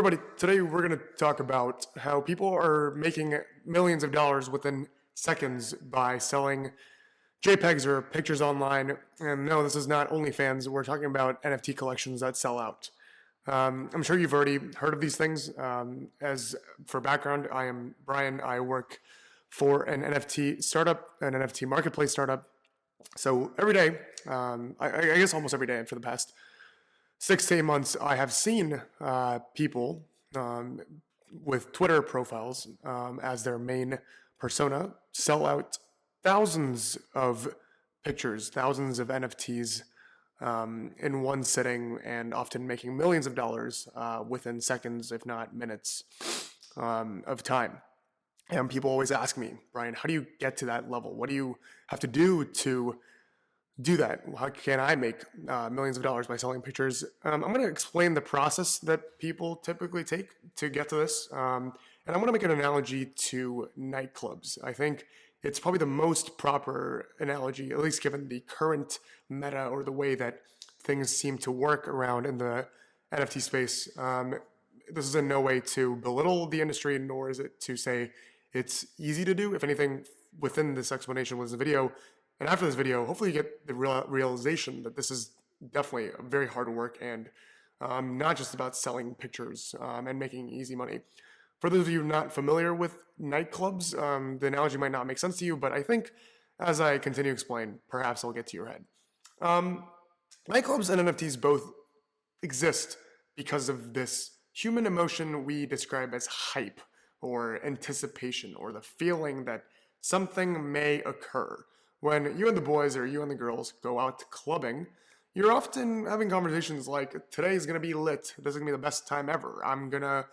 everybody. Today we're going to talk about how people are making millions of dollars within seconds by selling JPEGs or pictures online. And no, this is not OnlyFans. We're talking about NFT collections that sell out. I'm sure you've already heard of these things. As for background, I am Brian. I work for an NFT startup, an NFT marketplace startup. So every day, I guess almost every day for the past 6 to 8 months, I have seen people with Twitter profiles as their main persona sell out thousands of pictures, thousands of NFTs in one sitting, and often making millions of dollars within seconds, if not minutes, of time. And people always ask me, Brian, how do you get to that level? What do you have to do that? How can I make millions of dollars by selling pictures? I'm going to explain the process that people typically take to get to this. And I'm going to make an analogy to nightclubs. I think it's probably the most proper analogy, at least given the current meta or the way that things seem to work around in the NFT space. This is in no way to belittle the industry, nor is it to say it's easy to do. If anything, within this explanation was the video, and after this video, hopefully you get the realization that this is definitely very hard work and not just about selling pictures and making easy money. For those of you not familiar with nightclubs, the analogy might not make sense to you, but I think as I continue to explain, perhaps I'll get to your head. Nightclubs and NFTs both exist because of this human emotion we describe as hype or anticipation, or the feeling that something may occur. When you and the boys or you and the girls go out clubbing, you're often having conversations like, today's going to be lit. This is going to be the best time ever. I'm going to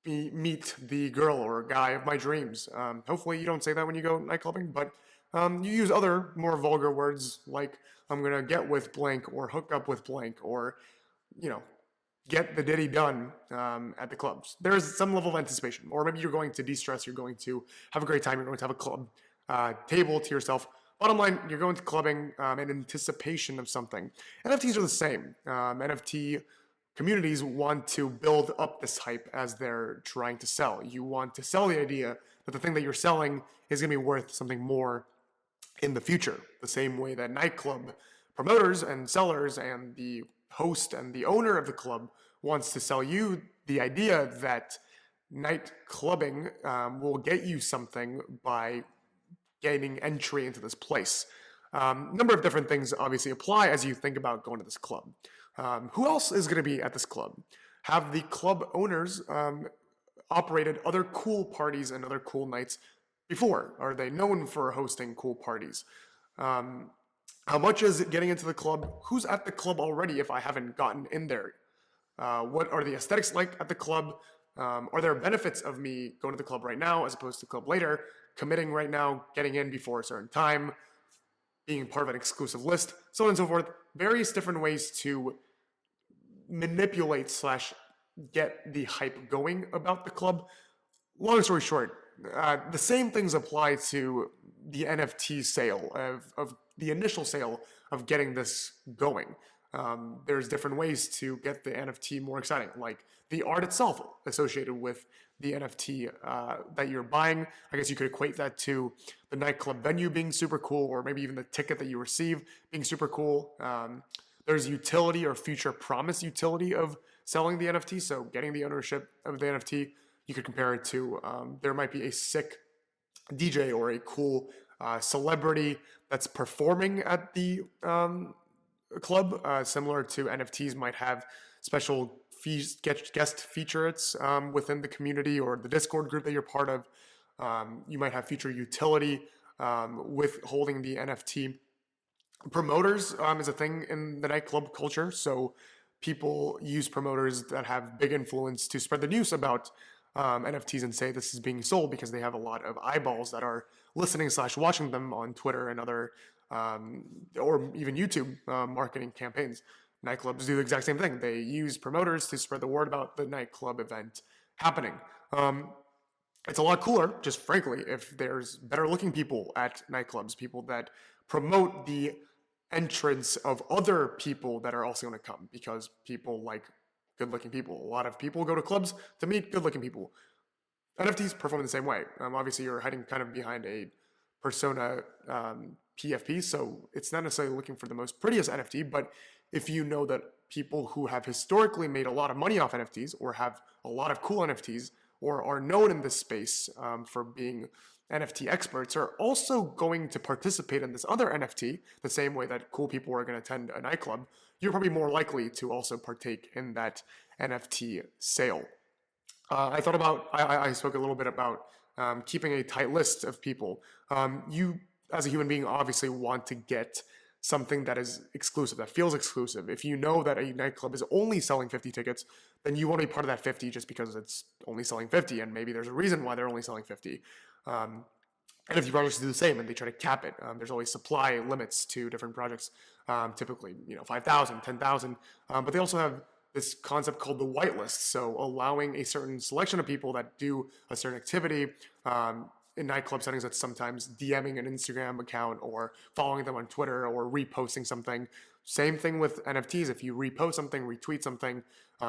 meet the girl or guy of my dreams. Hopefully you don't say that when you go night clubbing, but you use other more vulgar words like, I'm going to get with blank or hook up with blank or, get the ditty done at the clubs. There's some level of anticipation. Or maybe you're going to de-stress, you're going to have a great time, you're going to have a club table to yourself. Bottom line, you're going to clubbing in anticipation of something. NFTs are the same. NFT communities want to build up this hype as they're trying to sell. You want to sell the idea that the thing that you're selling is going to be worth something more in the future. The same way that nightclub promoters and sellers and the host and the owner of the club wants to sell you the idea that night clubbing will get you something by gaining entry into this place. Number of different things obviously apply as you think about going to this club. Who else is going to be at this club? Have the club owners operated other cool parties and other cool nights before? Are they known for hosting cool parties? How much is it getting into the club? Who's at the club already if I haven't gotten in there? What are the aesthetics like at the club? Are there benefits of me going to the club right now as opposed to club later, committing right now, getting in before a certain time, being part of an exclusive list, so on and so forth? Various different ways to manipulate / get the hype going about the club. Long story short, the same things apply to the NFT sale of the initial sale of getting this going. There's different ways to get the NFT more exciting, like the art itself associated with the NFT that you're buying. I guess you could equate that to the nightclub venue being super cool, or maybe even the ticket that you receive being super cool. There's utility or future promise utility of selling the NFT. So getting the ownership of the NFT, you could compare it to there might be a sick DJ or a cool celebrity that's performing at the club, similar to NFTs might have special guest featurettes within the community or the Discord group that you're part of. You might have future utility with holding the NFT. Promoters is a thing in the nightclub culture, so people use promoters that have big influence to spread the news about NFTs and say this is being sold because they have a lot of eyeballs that are listening / watching them on Twitter and other or even YouTube marketing campaigns. Nightclubs do the exact same thing. They use promoters to spread the word about the nightclub event happening. It's a lot cooler, just frankly, if there's better looking people at nightclubs, people that promote the entrance of other people that are also going to come, because people like good-looking people. A lot of people go to clubs to meet good-looking people. NFTs perform the same way. Obviously, you're hiding kind of behind a persona PFP, so it's not necessarily looking for the most prettiest NFT, but if you know that people who have historically made a lot of money off NFTs or have a lot of cool NFTs or are known in this space for being NFT experts are also going to participate in this other NFT the same way that cool people are going to attend a nightclub, you're probably more likely to also partake in that NFT sale. I spoke a little bit about keeping a tight list of people. You, as a human being, obviously want to get something that is exclusive, that feels exclusive. If you know that a nightclub is only selling 50 tickets, then you want to be part of that 50 just because it's only selling 50, and maybe there's a reason why they're only selling 50. And if you projects do the same and they try to cap it, there's always supply limits to different projects, typically 5,000, 10,000, but they also have this concept called the whitelist, so allowing a certain selection of people that do a certain activity in nightclub settings. That's sometimes DMing an Instagram account or following them on Twitter or reposting something. Same thing with NFTs. If you repost something, retweet something,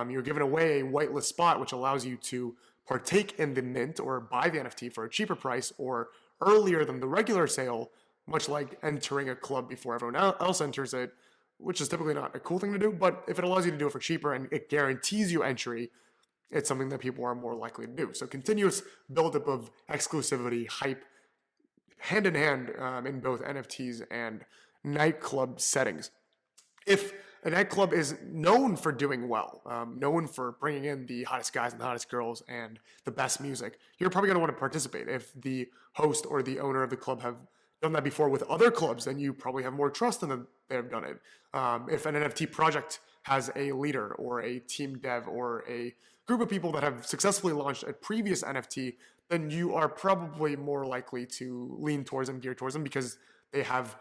you're giving away a whitelist spot, which allows you to partake in the mint or buy the NFT for a cheaper price or earlier than the regular sale, much like entering a club before everyone else enters it, which is typically not a cool thing to do, but if it allows you to do it for cheaper and it guarantees you entry, it's something that people are more likely to do. So continuous buildup of exclusivity, hype, hand in hand in both NFTs and nightclub settings. If a nightclub is known for doing well, known for bringing in the hottest guys and the hottest girls and the best music, you're probably going to want to participate. If the host or the owner of the club have done that before with other clubs, then you probably have more trust in them they have done it. If an NFT project has a leader or a team dev or a group of people that have successfully launched a previous NFT, then you are probably more likely to lean towards them, gear towards them, because they have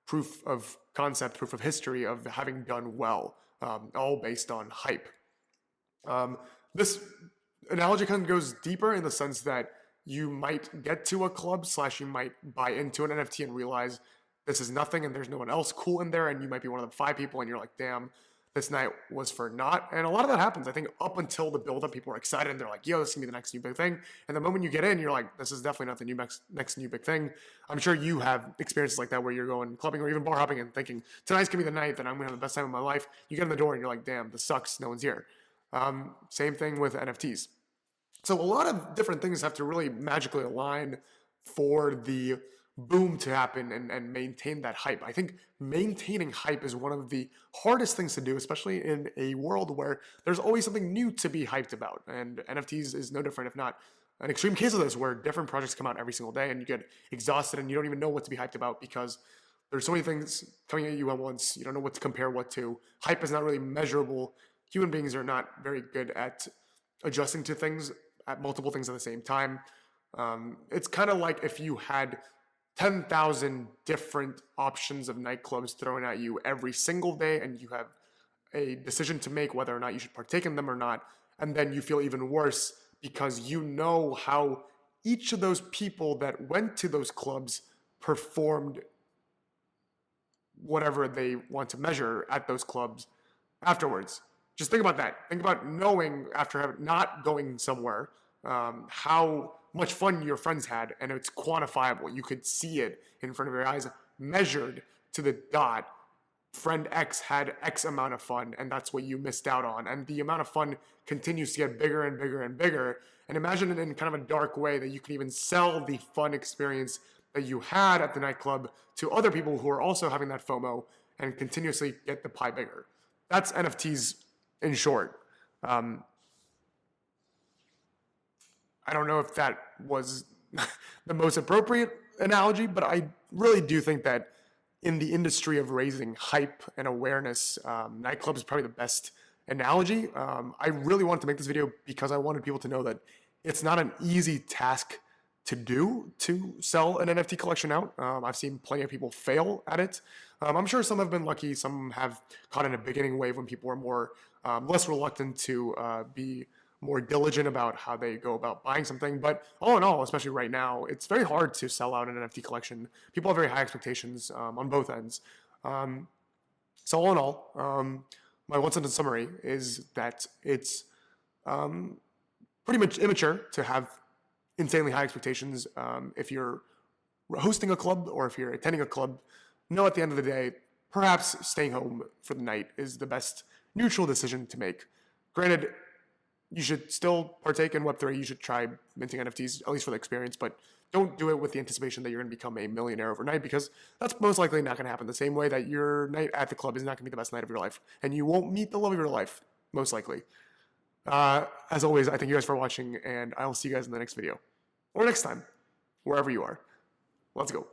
proof of concept, proof of history of having done well, all based on hype. This analogy kind of goes deeper in the sense that you might get to a club / you might buy into an NFT and realize this is nothing and there's no one else cool in there, and you might be one of the 5 people and you're like, damn, this night was for naught. And a lot of that happens. I think up until the build-up, people are excited and they're like, yo, this is gonna be the next new big thing. And the moment you get in, you're like, this is definitely not the next new big thing. I'm sure you have experiences like that where you're going clubbing or even bar hopping and thinking, tonight's gonna be the night that I'm gonna have the best time of my life. You get in the door and you're like, damn, this sucks, no one's here. Same thing with NFTs. So a lot of different things have to really magically align for the boom to happen and maintain that hype. I think maintaining hype is one of the hardest things to do, especially in a world where there's always something new to be hyped about. And NFTs is no different, if not an extreme case of this, where different projects come out every single day and you get exhausted and you don't even know what to be hyped about because there's so many things coming at you at once. You don't know what to compare what to. Hype is not really measurable. Human beings are not very good at adjusting to things, at multiple things at the same time. It's kind of like if you had 10,000 different options of nightclubs thrown at you every single day and you have a decision to make whether or not you should partake in them or not, and then you feel even worse because you know how each of those people that went to those clubs performed whatever they want to measure at those clubs afterwards. Just think about that. Think about knowing after not going somewhere how much fun your friends had, and it's quantifiable. You could see it in front of your eyes, measured to the dot. Friend X had X amount of fun, and that's what you missed out on. And the amount of fun continues to get bigger and bigger and bigger. And imagine it in kind of a dark way that you can even sell the fun experience that you had at the nightclub to other people who are also having that FOMO and continuously get the pie bigger. That's NFTs in short. I don't know if that was the most appropriate analogy, but I really do think that in the industry of raising hype and awareness, nightclub is probably the best analogy. I really wanted to make this video because I wanted people to know that it's not an easy task to do to sell an NFT collection out. I've seen plenty of people fail at it. I'm sure some have been lucky. Some have caught in a beginning wave when people are more less reluctant to be more diligent about how they go about buying something. But all in all, especially right now, it's very hard to sell out an NFT collection. People have very high expectations on both ends. So all in all, my one sentence summary is that it's pretty much immature to have insanely high expectations. If you're hosting a club or if you're attending a club, know at the end of the day, perhaps staying home for the night is the best neutral decision to make. Granted, you should still partake in Web3. You should try minting NFTs, at least for the experience, but don't do it with the anticipation that you're going to become a millionaire overnight, because that's most likely not going to happen. The same way that your night at the club is not going to be the best night of your life, and you won't meet the love of your life, most likely. As always, I thank you guys for watching, and I will see you guys in the next video. Or next time, wherever you are. Let's go.